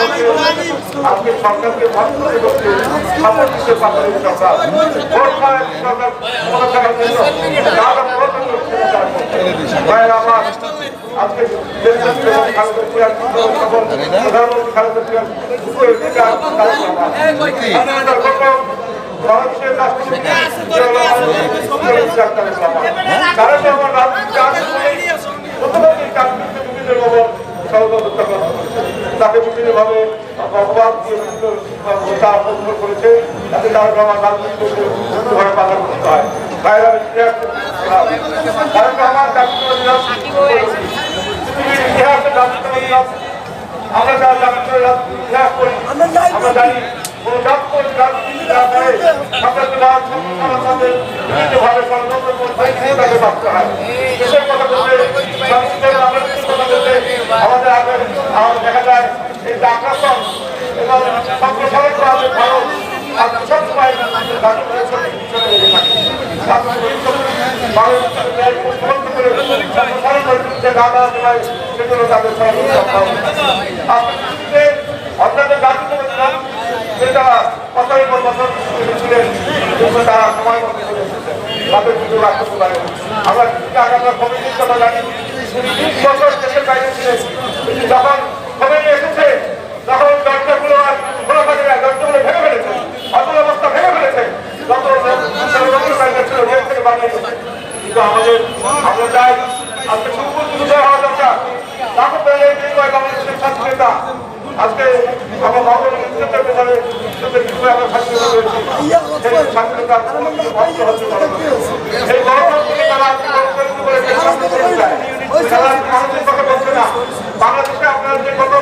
আজকে সরকারকে ভরপুর করতে সাপোর্ট দিতে পারবেন সরকার ভোট পায় সরকার ক্ষমতা থাকার জন্য যারা প্রয়োজন ভাইয়ের আমার আজকে প্রধানমন্ত্রী খালেদা জিয়ার মানুষের তাকে বিভিন্নভাবে অপবাদ দিয়ে বিভিন্ন করেছে তাতে তারা আমার রাজনীতিভাবে বাধা করতে হয় আমরা যারা ইতিহাস করি আমরা জানি আমাদের দেখা যায় এই যে আগ্রাসন এবং সম্প্রসারণ করা যে ভারত সবসময় সেগুলো তাদের অন্যান্য জাতির যেটা বছরের পর বছর ছিলেন তারা সময় মতো চলে এসেছে তাদের কিছু রাখতে পারে আমরা আমরা কমিটির কথা জানি 20 বছর দেশের বাইরে ছিলেন যখন কমিটি এসেছে তখন দরজাগুলো আর খোলা থাকে না দরজাগুলো ভেঙে ফেলেছে অচল অবস্থা ভেঙে ফেলেছে যত ছিল জেল থেকে বানিয়ে কিন্তু আমরা চাই আজকে সুপুর হওয়া দরকার তাকে পেলে বাংলাদেশের ছাত্র নেতা আজকে আমার ভগবানের পেছনে আমরা স্বাধীনতা রয়েছি সেই স্বাধীনতা এই গণতন্ত্রকে তারা মানুষের কথা বলছে না বাংলাদেশে আপনার যে কত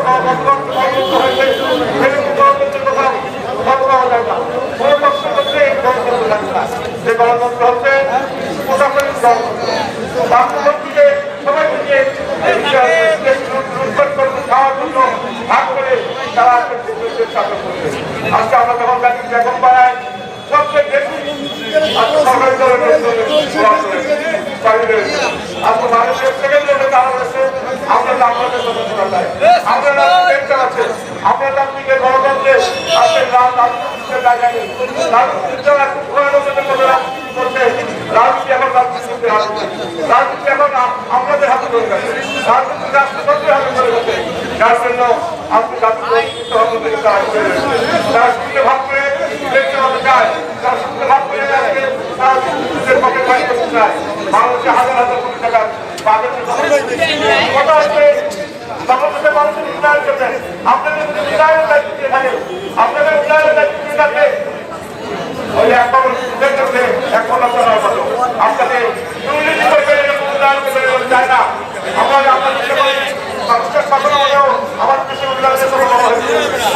হয়েছে গণতন্ত্রের কথা পাওয়া যায় না গণতন্ত্র হচ্ছে এই গণতন্ত্র লাগে না যে গণতন্ত্র হচ্ছে প্রশাসনিক গণতন্ত্রকে সবাই মিলিয়ে খাওয়ার জন্য ভাগ করে তারা আজকে আমরা যখন বেগম পাড়ায় সবচেয়ে বেশি সরকারি দলের আজকে মানুষের সেকেন্ড লেভেলে তারা রয়েছে আমরা আপনাদের সদস্যরা চাই আমরা রাজনীতি আছে আমরা রাজনীতিকে গণতন্ত্রে আজকে রাজনীতির জায়গা নেই রাজনীতির করছে রাজনীতি এখন রাজনীতি রাজনীতি এখন আমাদের হাতে চলে গেছে রাজনীতি রাষ্ট্রপতির হাতে চলে গেছে যার জন্য আজকে রাজনীতিকে ভাগ করে দেখতে হতে চায় রাজনীতিকে ভাগ করে আজকে রাজনীতির পক্ষে কাজ করতে চায় মানুষের হাজার হাজার কোটি টাকা কথা হচ্ছে বাংলাদেশের মানুষের উন্নয়ন করছেন আপনাদের উন্নয়নের দায়িত্ব এখানে আপনাদের উন্নয়নের দায়িত্ব থাকে ওই এখন আপনাকে দুর্নীতি করবে উন্নয়ন করবে চায় না আমরা আপনাদের মানুষের শাসন হলেও আমাদের দেশের উন্নয়নের কথা বলা হয়েছে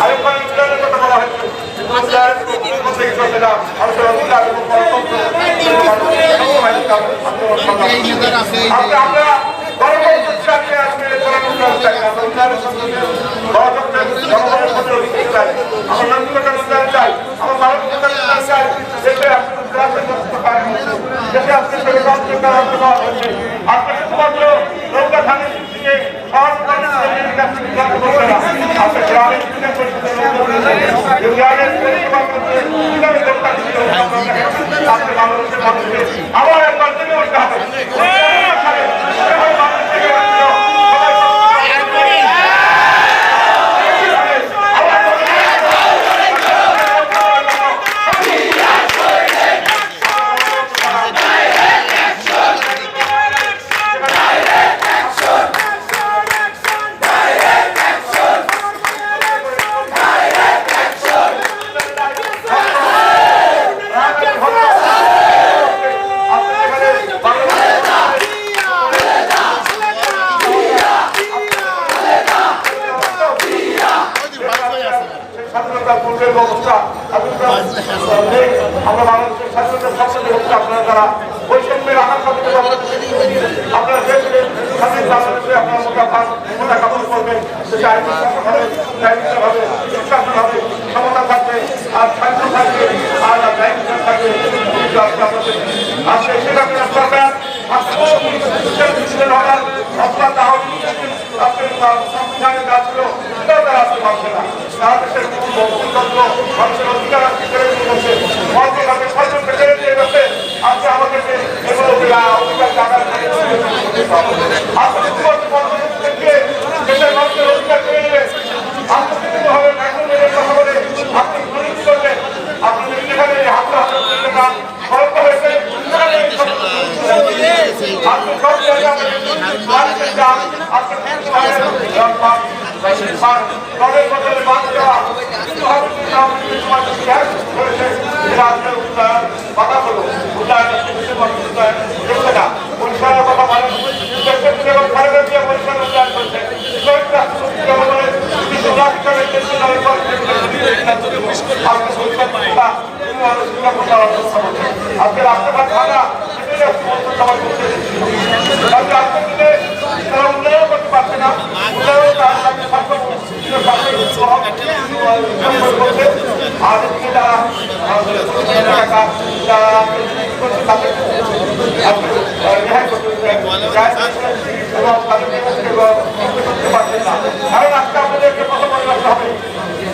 আরেক উন্নয়নের কথা বলা হয়েছে আমরা আবার একবার থেকে উঠতে হবে পূর্বের ব্যবস্থা আমরা বাংলাদেশের স্বাধীনতার স্বাস্থ্য হচ্ছে আপনারা তারা বৈষম্যের আঘাত সাথে আপনারা চেয়েছিলেন স্বাধীন বাংলাদেশে আপনার মোটা কাপড় করবেন সেটা আইনভাবে সুশাসন হবে ক্ষমতা থাকবে আর স্বাস্থ্য থাকবে আর দায়িত্ব থাকবে আজকে সেটা সরকার সংবিধানে যা ছিল সেটাও তারা আসতে পারছে না সারা দেশের গণতন্ত্র মানুষের অধিকার কেড়ে নিয়ে গেছে, মন্ত্রণালয়কে সরকারকে কেড়ে নিয়ে গেছে। আজকে আমাদেরকে এগুলো অধিকার জানার দেশের মানুষের অধিকার কেড়ে নেবে। আপনি বিভিন্ন ভাবে ন্যাশনালের কথা বলে আপনি দুর্নীতি করবেন, আপনি যেখানে হামলা খরচ হয়েছে আপনি সব জায়গায় দলের বদলে বাদ দেওয়া উন্নয়ন বাধা হলো উন্নয়ন দেখছে না পরিষ্কারের কথা বলেন এবং ভারতের দিয়ে পরিষ্কার উন্নয়ন করছে আজকে রাস্তাঘাট ভাঙা তারা উন্নয়ন করতে পারছে না, উন্নয়ন আর এদিকে যারা রেহাই করতে পারছেন না। কারণ আজকে আপনাদেরকে কথা মনে রাখতে হবে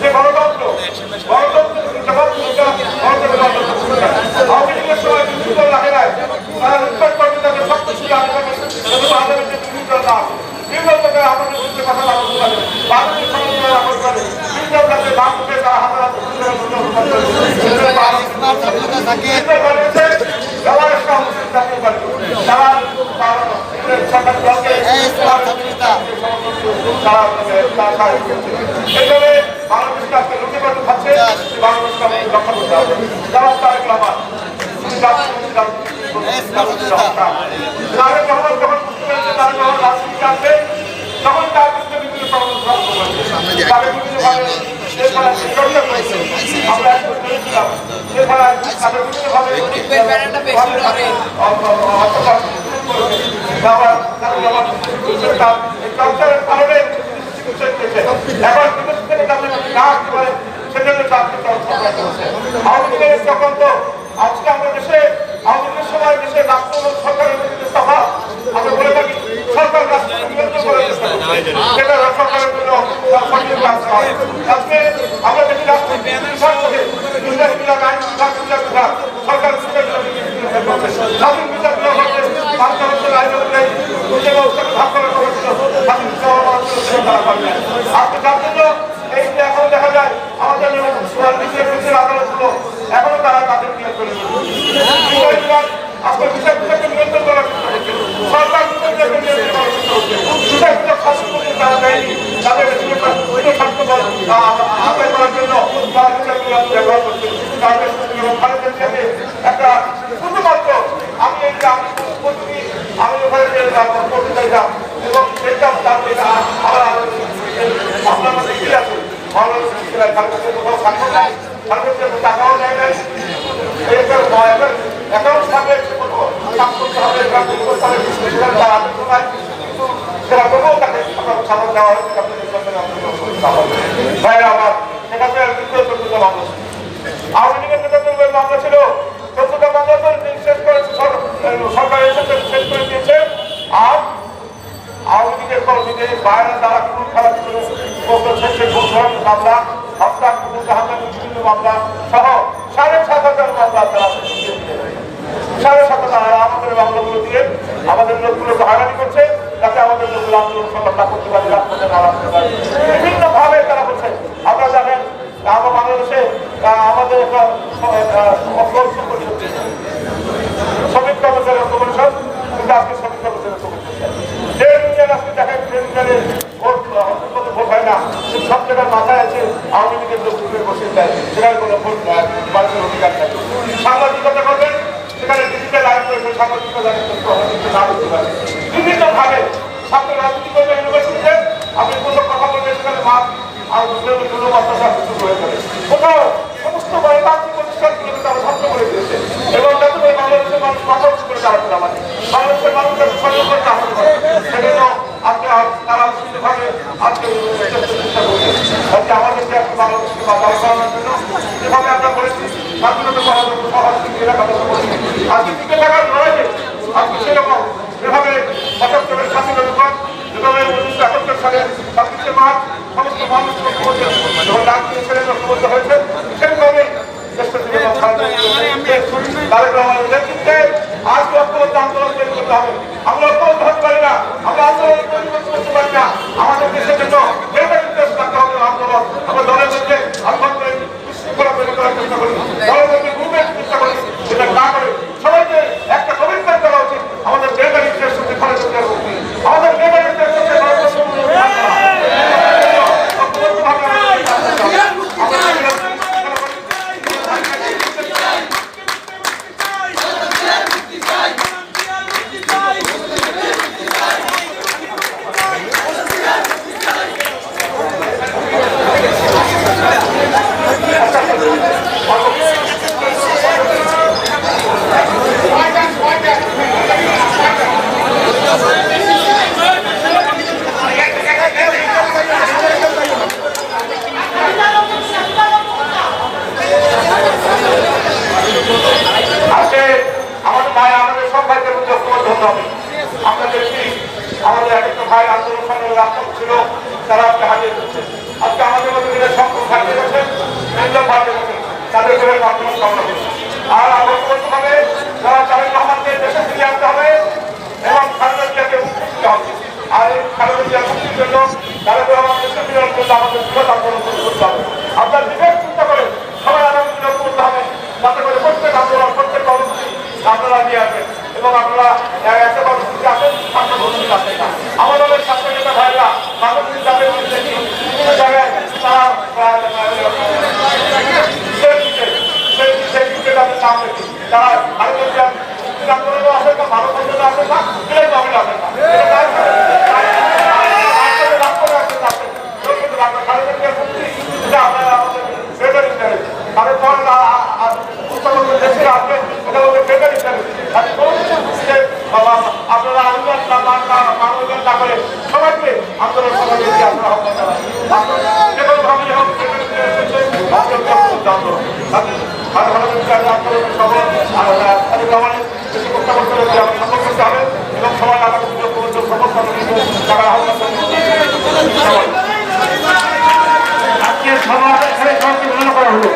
যে গণতন্ত্র আওয়ামী লীগের সময় বিভিন্ন রাখে নাই, তারা উৎপাদ করবে তাদের শক্তিশালী আমাদের বিভিন্ন না বিভিন্ন জায়গায় আমাদের বিরুদ্ধে কথা বলতে পারে, বাংলাদেশ সমন্বয় আপন করে বিভিন্ন জায়গায় নাম উঠে তারা হাতে এইভাবে বাংলাদেশকে আজকে লুটে করতে পারছে, বাংলাদেশকে আমাদের রক্ষা করতে হবে। যারা তারেক রহমান তারেক রহমান যখন বুঝতে পেরেছে তারেক রহমান রাজনীতি আসবে তখন তার বিরুদ্ধে বিভিন্ন ষড়যন্ত্র তাদের বিভিন্নভাবে আমরা করেছিলাম এছাড়া তাদের বিভিন্নভাবে সংসারের কারণে এখন বিদেশ থেকে তাদের না আসতে পারে সেজন্য চাকরি আওয়ামী লীগের তখন তো আজকে আমরা দেশে আওয়ামী লীগের সময় দেশে রাষ্ট্র সরকারের সভা আমরা বলে থাকি সরকার রাষ্ট্র নিয়ন্ত্রণ করে সেটা সরকারের জন্য সঠিক কাজ হয়। আজকে আমরা দেখি রাষ্ট্র বিভাগ থেকে বিচার বিভাগ আইন বিভাগ বিচার বিভাগ সরকার স্বাধীন বিচার বিভাগ হচ্ছে পাঁচ বছর আইন অনুযায়ী ভাগ করার কথা স্বাধীন আপনি তার জন্য এই যে এখন দেখা যায় আমাদের আদালতগুলো এখনো তারা তাদের নিয়োগ করে আপনার বিচার বিভাগকে নিয়ন্ত্রণ করার সরকার বিচার বিভাগ শাসন করতে তারা দেয়নি, তাদের আদায় করার জন্য তারা বিচার বিভাগ ব্যবহার করছে। তাদের ভারতের সাথে একটা শুধুমাত্র আমি এই যে আমি প্রতিদিন আমি ওখানে করতে চাইতাম এবং দেখতাম তাদের আপনার মধ্যে কি আছে ভারতের কোথাও স্বাক্ষর নাই, ভারতের টাকাও নেয় নাই, অ্যাকাউন্ট থাকলে কাজ করতে হবে সেটা তবুও তাকে সামনে দেওয়া হয়েছে ভাইরা আমার সেখানে দ্বিতীয় 14টা মামলা ছিল। আওয়ামী লীগের নেতাদের মামলা ছিল 14টা মামলা তো শেষ করেছে সরকার শেষ করে দিয়েছে। আর আওয়ামী লীগের কর্মীদের বাইরে তারা খুন খারাপ মামলা হত্যা বিভিন্ন মামলা সহ 7,500 মামলা তারা 7,500 আমাদের মামলাগুলো দিয়ে আমাদের লোকগুলোকে হয়রানি করছে যাতে আমাদের লোকগুলো আন্দোলন সংগ্রাম না করতে পারে, রাজপথে না রাখতে পারে বিভিন্ন ভাবে তারা বলছে। আমরা জানেন আমরা বাংলাদেশে আমাদের একটা শ্রমিক কর্মচারী ঐক্য পরিষদ কিন্তু আজকে শ্রমিক কর্মচারী ঐক্য পরিষদ ট্রেড ইউনিয়ন আজকে দেখেন ট্রেড ইউনিয়নের ভোট হয় না, সব জায়গায় মাথায় আছে আওয়ামী লীগের লোকগুলোকে বসে দেয়, সেখানে কোনো ভোট মানুষের অধিকার নেই। সাংবাদিকতা করবেন সেখানে ডিজিটাল আইন করবে, সাংবাদিকতা না করতে পারে বিভিন্ন ভাবে ছাত্র রাজনীতি করবে ইউনিভার্সিটিতে আপনি কোনো কথা বলবেন সেখানে মাঠ আর কোনো অত্যাচার শুরু হয়ে যাবে। কোথাও সমস্ত বাংলাদেশ পরিষ্কার করে তারা ধ্বংস করে দিয়েছে এবং যাতে করে বাংলাদেশের মানুষ মাথা উঁচু করে দাঁড়াতে না পারে, বাংলাদেশের মানুষ যাতে সচেতন করতে আসতে পারে সেজন্য আজকে তারা বিভিন্নভাবে আজকে চেষ্টা করছে আজকে আমাদেরকে একটা বাংলাদেশকে দাঁড় করানোর জন্য যেভাবে আমরা করেছি স্বাধীনতা করার জন্য সহযোগী এলাকাতে করছি। আজকে টিকে থাকার লড়াইয়ে আজকে সেরকম যেভাবে ৭৫-এর স্বাধীনতার যেভাবে 1971 সালে 26শে মার্চ সমস্ত মানুষ ডাক দিয়েছিলেন ঐক্যবদ্ধ হয়েছে সেইভাবে তারেক রহমানের নেতৃত্বে আজকে ঐক্যবদ্ধ আন্দোলন তৈরি করতে হবে। আমরা ঐক্যবদ্ধ হতে পারি না, আমরা আন্দোলন তৈরি করতে পারি না। আমাদের দেশের জন্য যেটা নির্দেশ রাখতে হবে আন্দোলন। আমরা দলের মধ্যে আন্দোলন বিশৃঙ্খলা তৈরি করার চেষ্টা করি, দলের মধ্যে গ্রুপের চেষ্টা করি, সেটা না করে সবাইকে একটা কমিটমেন্ট করা উচিত। আমাদের মেয়েদের নির্দেশ হচ্ছে খরচ করতে হবে, আমাদের মেয়েদের নির্দেশ হচ্ছে আমাদের একটা ভাই আন্দোলন সংগ্রামের রাস্তা ছিল, তারা আজকে হারিয়ে যাচ্ছে। আজকে আমাদের মধ্যে যারা সংখ্যক হারিয়ে গেছে, হারিয়ে গেছে, তাদের করে আন্দোলন সংগ্রাম করছে। আর আবশ্যকভাবে যারা তারেক রহমানকে দেশে ফিরিয়ে আনতে হবে এবং খালেদা জিয়াকে মুক্তি দিতে হবে। আর এই খালেদা জিয়া মুক্তির জন্য তারেক রহমান দেশে ফিরিয়ে জন্য আমাদের বৃহৎ আন্দোলন করতে হবে। আপনার বিবেক চিন্তা করে সবাই আগামী দিনে করতে হবে, যাতে করে প্রত্যেক আন্দোলন প্রত্যেক কর্মসূচি আপনারা নিয়ে আসবেন এবং আপনারা একটা কর্মসূচি আসেন, সামনে কর্মসূচি আসেন না। আমাদের ছাত্র নেতা ভাইরা মানবিক জাতের জায়গায় তারা নাম রেখে তারা ভারতীয় আন্দোলনও আসেন না, ভারত আন্দোলন আসেন না, বিলেন মহিলা আসেন না। আপনারা আমাদের বেটার ইন্টারেস্ট তাদের পর দেশে আসবেন, এটা হচ্ছে বেটার ইন্টারেস্ট। আপনারা আন্দোলন না করে সবাইকে আন্দোলন সমাজে আপনারা আহ্বান জানান। যেভাবে হোক আন্দোলনের সফল বেশি প্রত্যাবর্তন করতে হবে এবং সবাই আগামী সমস্যা তারা আহ্বান আজকের সভা এখানে সমাপ্তি ঘোষণা করা হলো।